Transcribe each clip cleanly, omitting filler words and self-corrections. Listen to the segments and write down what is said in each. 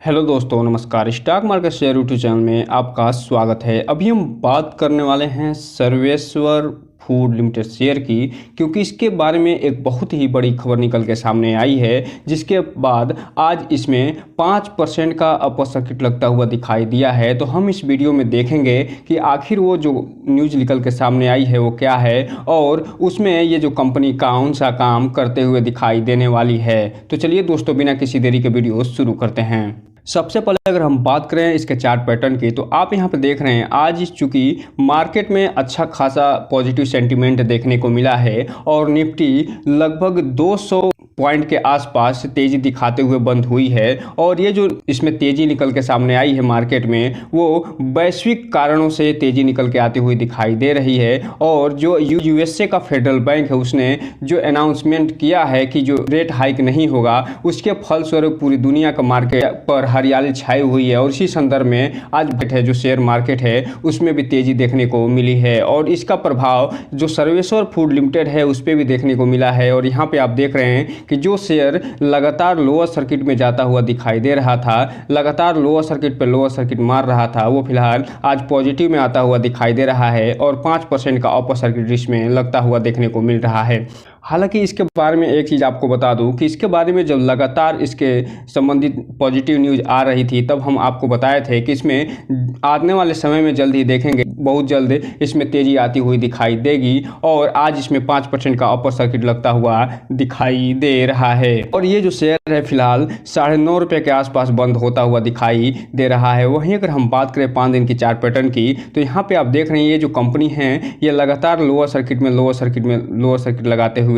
Hello दोस्तों, नमस्कार। Stock market share YouTube channel में आपका स्वागत है। अभी हम बात करने वाले हैं सर्वेश्वर फूड लिमिटेड शेयर की, क्योंकि इसके बारे में एक बहुत ही बड़ी खबर निकल के सामने आई है, जिसके बाद आज इसमें 5% का अपर सर्किट लगता हुआ दिखाई दिया है। तो हम इस वीडियो में देखेंगे कि आखिर वो जो न्यूज़ निकल के सामने आई है वो क्या है और उसमें ये जो कंपनी कौन सा काम करते हुए दिखाई देने वाली है। तो चलिए दोस्तों, बिना किसी देरी के वीडियो शुरू करते हैं। सबसे पहले अगर हम बात करें इसके चार्ट पैटर्न की, तो आप यहाँ पे देख रहे हैं आज चूंकि मार्केट में अच्छा खासा पॉजिटिव सेंटीमेंट देखने को मिला है और निफ्टी लगभग 200 पॉइंट के आसपास तेजी दिखाते हुए बंद हुई है। और ये जो इसमें तेजी निकल के सामने आई है मार्केट में, वो वैश्विक कारणों से तेजी निकल के आती हुई दिखाई दे रही है। और जो यूएसए का फेडरल बैंक है, उसने जो अनाउंसमेंट किया है कि जो रेट हाइक नहीं होगा, उसके फलस्वरूप पूरी दुनिया का मार्केट पर हरियाली छाई हुई है। और इसी संदर्भ में आज है जो शेयर मार्केट है उसमें भी तेजी देखने को मिली है और इसका प्रभाव जो सर्वेश्वर फूड लिमिटेड है उस पर भी देखने को मिला है। और यहाँ पे आप देख रहे हैं कि जो शेयर लगातार लोअर सर्किट में जाता हुआ दिखाई दे रहा था, लगातार लोअर सर्किट पर लोअर सर्किट मार रहा था, वो फिलहाल आज पॉजिटिव में आता हुआ दिखाई दे रहा है और 5% का अपर सर्किट इसमें लगता हुआ देखने को मिल रहा है। हालांकि इसके बारे में एक चीज़ आपको बता दूं कि इसके बारे में जब लगातार इसके संबंधित पॉजिटिव न्यूज़ आ रही थी, तब हम आपको बताए थे कि इसमें आने वाले समय में जल्द ही देखेंगे, बहुत जल्द इसमें तेज़ी आती हुई दिखाई देगी। और आज इसमें 5% का अपर सर्किट लगता हुआ दिखाई दे रहा है। और ये जो शेयर है फिलहाल 9.5 रुपये के आसपास बंद होता हुआ दिखाई दे रहा है। वहीं अगर हम बात करें 5 दिन की चार्ट पैटर्न की, तो यहाँ पर आप देख रहे हैं ये जो कंपनी है ये लगातार लोअर सर्किट लगाते हुए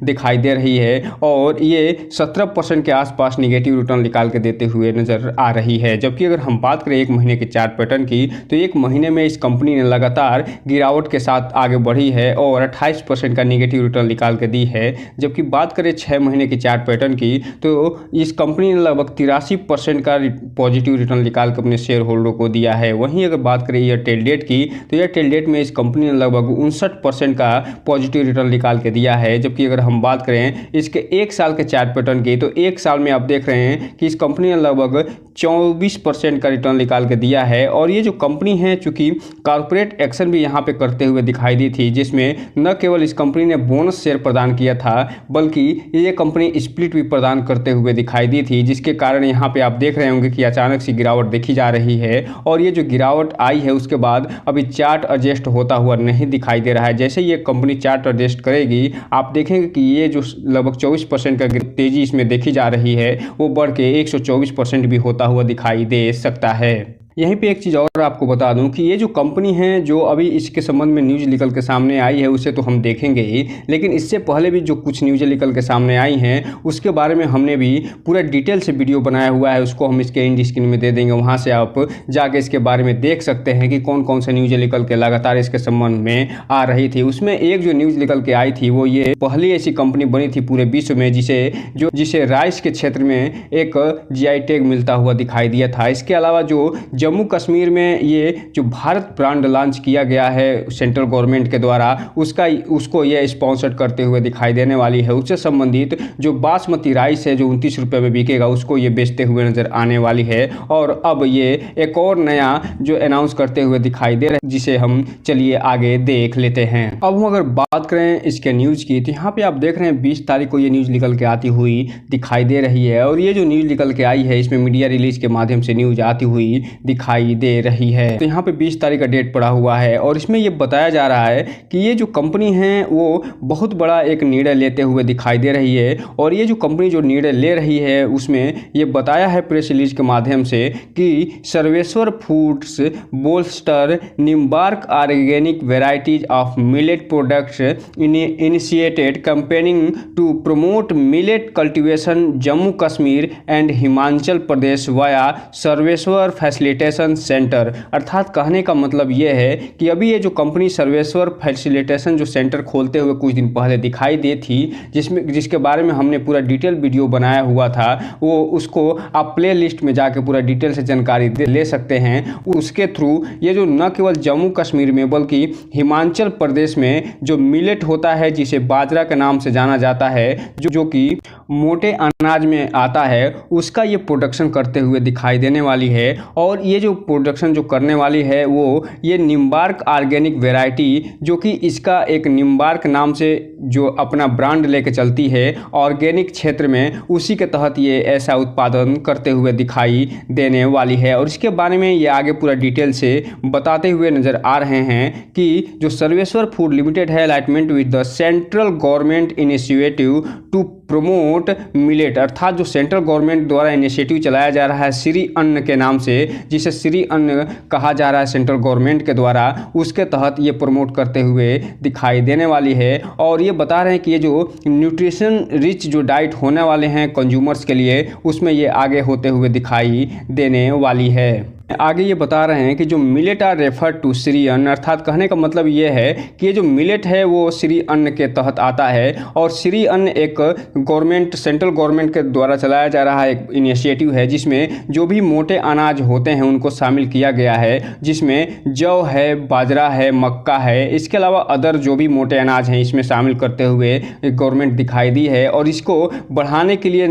दिखाई दे रही है और ये 17% के आसपास निगेटिव रिटर्न निकाल के देते हुए नजर आ रही है। जबकि अगर हम बात करें 1 महीने के चार्ट पैटर्न की, तो 1 महीने में इस कंपनी ने लगातार गिरावट के साथ आगे बढ़ी है और 28% का निगेटिव रिटर्न निकाल के दी है। जबकि बात करें 6 महीने की चार्ट पैटर्न की, तो इस कंपनी ने लगभग 83% का पॉजिटिव रिटर्न निकाल के अपने शेयर होल्डर को दिया है। वहीं अगर बात करें एयरटेल डेट की, तो एयरटेल डेट में इस कंपनी ने लगभग 59% का पॉजिटिव रिटर्न निकाल के दिया है। जबकि अगर हम बात करें इसके 1 साल के चार्ट पैटर्न की, तो 1 साल में आप देख रहे हैं कि इस कंपनी ने लगभग 24% का रिटर्न निकाल के दिया है। और ये जो कंपनी है चूंकि कॉर्पोरेट एक्शन भी यहाँ पे करते हुए दिखाई दी थी, जिसमें न केवल इस कंपनी ने बोनस शेयर प्रदान किया था, बल्कि ये कंपनी स्प्लिट भी प्रदान करते हुए दिखाई दी थी, जिसके कारण यहाँ पे आप देख रहे होंगे कि अचानक सी गिरावट देखी जा रही है। और ये जो गिरावट आई है उसके बाद अभी चार्ट एडजस्ट होता हुआ नहीं दिखाई दे रहा है। जैसे ये कंपनी चार्ट एडजस्ट करेगी, आप देखेंगे कि ये जो लगभग 24% का तेजी इसमें देखी जा रही है, वो बढ़ के 124% भी होता हुआ दिखाई दे सकता है। यहीं पे एक चीज़ और आपको बता दूं कि ये जो कंपनी है, जो अभी इसके संबंध में न्यूज़ निकल के सामने आई है उसे तो हम देखेंगे ही, लेकिन इससे पहले भी जो कुछ न्यूज़ निकल के सामने आई हैं उसके बारे में हमने भी पूरा डिटेल से वीडियो बनाया हुआ है। उसको हम इसके एंड स्क्रीन में दे देंगे, वहाँ से आप जाके इसके बारे में देख सकते हैं कि कौन कौन से न्यूज़ निकल के लगातार इसके संबंध में आ रही थी। उसमें एक जो न्यूज़ निकल के आई थी, वो ये पहली ऐसी कंपनी बनी थी पूरे विश्व में जिसे राइस के क्षेत्र में एक GI टैग मिलता हुआ दिखाई दिया था। इसके अलावा जो जम्मू कश्मीर में ये जो भारत ब्रांड लॉन्च किया गया है सेंट्रल गवर्नमेंट के द्वारा, उसको ये स्पॉन्सर करते हुए दिखाई देने वाली है। उससे संबंधित जो बासमती राइस है जो 29 रुपये में बिकेगा, उसको ये बेचते हुए नजर आने वाली है। और अब ये एक और नया जो अनाउंस करते हुए दिखाई दे रहा है, जिसे हम चलिए आगे देख लेते हैं। अब हम अगर बात करें इसके न्यूज़ की, तो यहाँ पे आप देख रहे हैं 20 तारीख को ये न्यूज़ निकल के आती हुई दिखाई दे रही है। और ये जो न्यूज़ निकल के आई है, इसमें मीडिया रिलीज के माध्यम से न्यूज़ आती हुई दिखाई दे रही है। तो यहाँ पे 20 तारीख का डेट पड़ा हुआ है और इसमें ये बताया जा रहा है कि ये जो कंपनी है वो बहुत बड़ा एक निर्णय लेते हुए दिखाई दे रही है। और ये जो कंपनी जो निर्णय ले रही है, उसमें ये बताया है प्रेस रिलीज के माध्यम से कि Sarveshwar foods bolster Nimbark organic varieties of millet products initiated campaigning to promote millet cultivation Jammu Kashmir and Himachal Pradesh via Sarveshwar facilitation centre. अर्थात कहने का मतलब ये है कि अभी ये जो कंपनी सर्वेश्वर फैसिलिटेशन जो सेंटर खोलते हुए कुछ दिन पहले दिखाई दी थी, जिसके बारे में हमने पूरा डिटेल वीडियो बनाया हुआ था, वो उसको आप प्ले लिस्ट में जाके पूरा डिटेल से जानकारी ले सकते हैं। उसके थ्रू ये जो न केवल जम्मू कश्मीर में बल्कि हिमाचल प्रदेश में जो मिलेट होता है, जिसे बाजरा के नाम से जाना जाता है, जो कि मोटे अनाज में आता है उसका ये प्रोडक्शन करते हुए दिखाई देने वाली है। और ये जो प्रोडक्शन जो करने वाली है वो ये निम्बार्क ऑर्गेनिक वैरायटी, जो कि इसका एक निम्बार्क नाम से जो अपना ब्रांड लेके चलती है ऑर्गेनिक क्षेत्र में, उसी के तहत ये ऐसा उत्पादन करते हुए दिखाई देने वाली है। और इसके बारे में ये आगे पूरा डिटेल से बताते हुए नज़र आ रहे हैं कि जो सर्वेश्वर फूड लिमिटेड है alignment with the central government initiative to promote millet, अर्थात जो सेंट्रल गवर्नमेंट द्वारा इनिशिएटिव चलाया जा रहा है श्री अन्न के नाम से, जिसे श्री अन्न कहा जा रहा है सेंट्रल गवर्नमेंट के द्वारा, उसके तहत ये प्रमोट करते हुए दिखाई देने वाली है। और ये बता रहे हैं कि ये जो न्यूट्रिशन रिच जो डाइट होने वाले हैं कंज्यूमर्स के लिए, उसमें ये आगे होते हुए दिखाई देने वाली है। आगे ये बता रहे हैं कि जो millet are refer to Shri Anna, अर्थात कहने का मतलब ये है कि ये जो मिलेट है वो श्री अन्न के तहत आता है। और श्री अन्न एक गवर्नमेंट सेंट्रल गवर्नमेंट के द्वारा चलाया जा रहा एक इनिशिएटिव है, जिसमें जो भी मोटे अनाज होते हैं उनको शामिल किया गया है, जिसमें जौ है, बाजरा है, मक्का है, इसके अलावा अदर जो भी मोटे अनाज हैं इसमें शामिल करते हुए गवर्नमेंट दिखाई दी है। और इसको बढ़ाने के लिए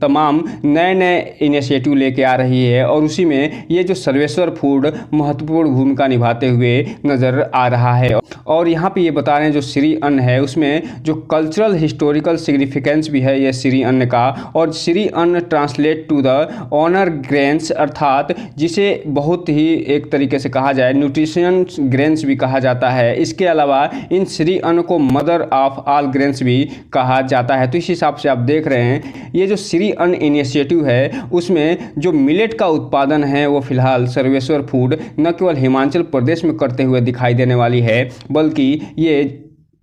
तमाम नए नए इनिशिएटिव लेके आ रही है। और उसी में ये जो सर्वेश्वर फूड महत्वपूर्ण भूमिका निभाते हुए नज़र आ रहा है। और यहाँ पे ये बता रहे हैं जो श्री अन्न है उसमें जो कल्चरल हिस्टोरिकल सिग्निफिकेंस भी है ये श्री अन्न का। और Shri Anna translate to the honour grains, अर्थात जिसे बहुत ही एक तरीके से कहा जाए न्यूट्रिशन ग्रेन्स भी कहा जाता है। इसके अलावा इन श्री अन्न को मदर ऑफ ऑल ग्रेन्स भी कहा जाता है। तो इस हिसाब से आप देख रहे हैं ये जो श्री अन्न इनिशिएटिव है उसमें जो मिलेट का उत्पादन है वो फिलहाल सर्वेश्वर फूड न केवल हिमाचल प्रदेश में करते हुए दिखाई देने वाली है, बल्कि ये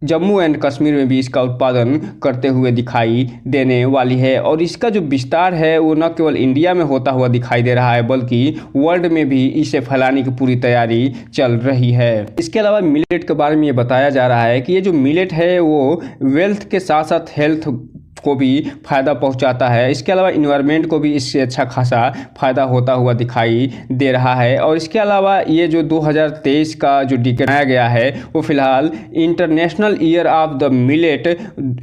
जम्मू एंड कश्मीर में भी इसका उत्पादन करते हुए दिखाई देने वाली है। और इसका जो विस्तार है वो न केवल इंडिया में होता हुआ दिखाई दे रहा है, बल्कि वर्ल्ड में भी इसे फैलाने की पूरी तैयारी चल रही है। इसके अलावा मिलेट के बारे में ये बताया जा रहा है कि ये जो मिलेट है वो वेल्थ के साथ साथ हेल्थ को भी फ़ायदा पहुंचाता है। इसके अलावा इन्वायरमेंट को भी इससे अच्छा खासा फ़ायदा होता हुआ दिखाई दे रहा है। और इसके अलावा ये जो 2023 का जो डिक्लेयर बनाया गया है वो फिलहाल international year of the millet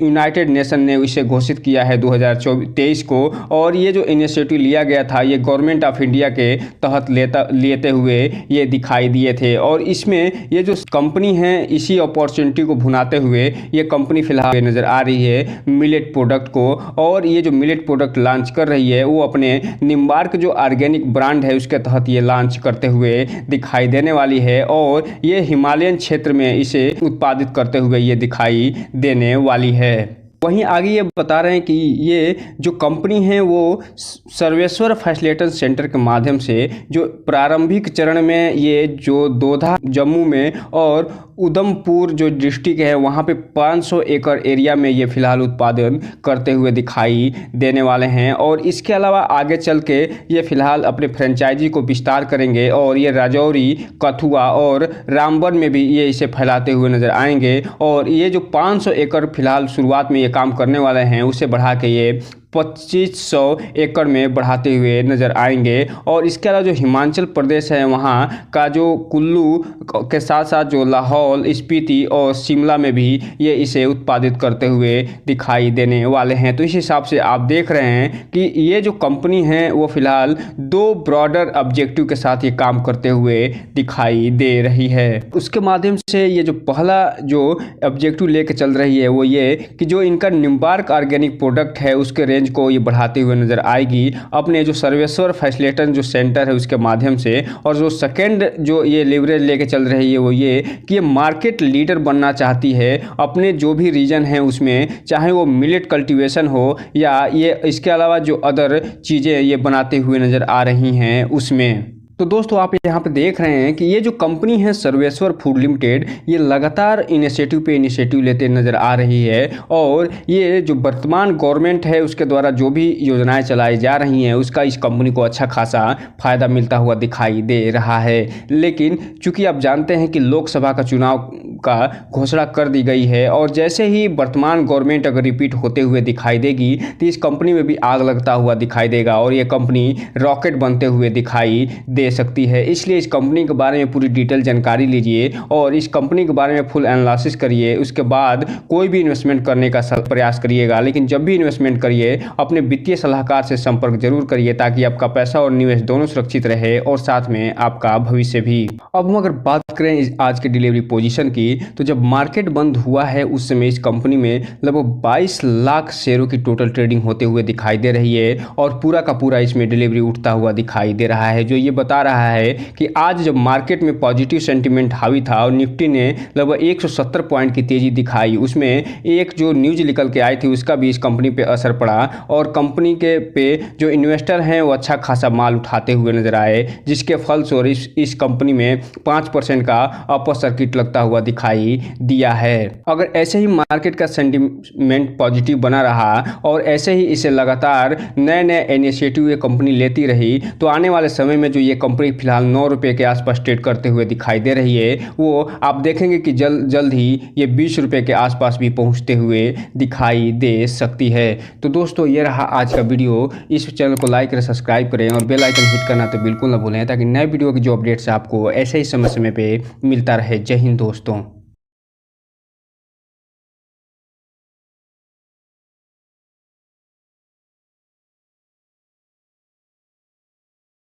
United nation ने इसे घोषित किया है 2023 को। और ये जो इनिशिएटिव लिया गया था ये गवर्नमेंट ऑफ इंडिया के तहत लेते हुए ये दिखाई दिए थे। और इसमें ये जो कंपनी है इसी अपॉर्चुनिटी को भुनाते हुए ये कंपनी फिलहाल नज़र आ रही है मिलेट प्रोडक्ट को। और ये जो मिलेट प्रोडक्ट लॉन्च कर रही है वो अपने निम्बार्क जो ऑर्गेनिक ब्रांड है उसके तहत ये लॉन्च करते हुए दिखाई देने वाली है। और ये हिमालयन क्षेत्र में इसे उत्पादित करते हुए ये दिखाई देने वाली है। वहीं आगे ये बता रहे हैं कि ये जो कंपनी है वो सर्वेश्वर फैसिलिटेशन सेंटर के माध्यम से जो प्रारंभिक चरण में ये जो दोधा जम्मू में और उधमपुर जो डिस्ट्रिक्ट है वहाँ पे 500 एकड़ एरिया में ये फिलहाल उत्पादन करते हुए दिखाई देने वाले हैं। और इसके अलावा आगे चल के ये फिलहाल अपने फ्रेंचाइजी को विस्तार करेंगे और ये राजौरी, कठुआ और रामबन में भी ये इसे फैलाते हुए नज़र आएंगे। और ये जो 500 एकड़ फिलहाल शुरुआत में ये काम करने वाले हैं उसे बढ़ा के ये 2500 एकड़ में बढ़ाते हुए नज़र आएंगे। और इसके अलावा जो हिमाचल प्रदेश है वहाँ का जो कुल्लू के साथ साथ जो लाहौल, स्पीति और शिमला में भी ये इसे उत्पादित करते हुए दिखाई देने वाले हैं। तो इस हिसाब से आप देख रहे हैं कि ये जो कंपनी है वो फिलहाल 2 ब्रॉडर ऑब्जेक्टिव के साथ ये काम करते हुए दिखाई दे रही है। उसके माध्यम से ये जो पहला जो ऑब्जेक्टिव लेके चल रही है वो ये कि जो इनका निम्बार्क ऑर्गेनिक प्रोडक्ट है उसके रेंज को ये बढ़ाती हुई नज़र आएगी अपने जो सर्वेश्वर फैसिलिटेशन जो सेंटर है उसके माध्यम से। और जो सेकेंड जो ये लीवरेज लेके चल रही है वो ये कि ये मार्केट लीडर बनना चाहती है अपने जो भी रीजन है उसमें, चाहे वो मिलेट कल्टीवेशन हो या ये इसके अलावा जो अदर चीज़ें ये बनाते हुए नज़र आ रही हैं उसमें। तो दोस्तों आप यहाँ पे देख रहे हैं कि ये जो कंपनी है सर्वेश्वर फूड लिमिटेड ये लगातार इनिशिएटिव पे इनिशिएटिव लेते नज़र आ रही है। और ये जो वर्तमान गवर्नमेंट है उसके द्वारा जो भी योजनाएं चलाई जा रही हैं उसका इस कंपनी को अच्छा खासा फ़ायदा मिलता हुआ दिखाई दे रहा है। लेकिन चूँकि आप जानते हैं कि लोकसभा का चुनाव का घोषणा कर दी गई है और जैसे ही वर्तमान गवर्नमेंट अगर रिपीट होते हुए दिखाई देगी तो इस कंपनी में भी आग लगता हुआ दिखाई देगा और ये कंपनी रॉकेट बनते हुए दिखाई दे दे सकती है। इसलिए इस कंपनी के बारे में पूरी डिटेल जानकारी लीजिए और इस कंपनी के बारे में फुल एनालिसिस करिए। उसके बाद कोई भी इन्वेस्टमेंट करने का प्रयास करिएगा, लेकिन जब भी इन्वेस्टमेंट करिए अपने वित्तीय सलाहकार से संपर्क जरूर करिए ताकि आपका पैसा और निवेश दोनों सुरक्षित रहे और साथ में आपका भविष्य भी। अब हम अगर बात करें आज के डिलीवरी पोजीशन की, तो जब मार्केट बंद हुआ है उस समय इस कंपनी में लगभग 22 लाख शेयरों की टोटल ट्रेडिंग होते हुए दिखाई दे रही है और पूरा का पूरा इसमें डिलीवरी उठता हुआ दिखाई दे रहा है, जो ये बता रहा है कि आज जब मार्केट में पॉजिटिव सेंटीमेंट हावी था और निफ्टी ने लगभग 170 पॉइंट की तेजी दिखाई, उसमें एक जो न्यूज निकल के आई थी उसका भी इस कंपनी पे असर पड़ा और कंपनी के पे जो इन्वेस्टर हैं वो अच्छा खासा माल उठाते हुए नजर आए, जिसके फलस्वरूप इस कंपनी में 5% का अपर सर्किट लगता हुआ दिखाई दिया है। अगर ऐसे ही मार्केट का सेंटीमेंट पॉजिटिव बना रहा और ऐसे ही इसे लगातार नए नए इनिशिएटिव ये कंपनी लेती रही तो आने वाले समय में जो ये कंपनी फिलहाल 9 रुपये के आसपास ट्रेड करते हुए दिखाई दे रही है, वो आप देखेंगे कि जल्द ही ये 20 रुपये के आसपास भी पहुंचते हुए दिखाई दे सकती है। तो दोस्तों ये रहा आज का वीडियो। इस चैनल को लाइक करें, सब्सक्राइब करें और बेल आइकन हिट करना तो बिल्कुल ना भूलें ताकि नए वीडियो की जो अपडेट्स आपको ऐसे ही समय समय पे मिलता रहे। जय हिंद दोस्तों।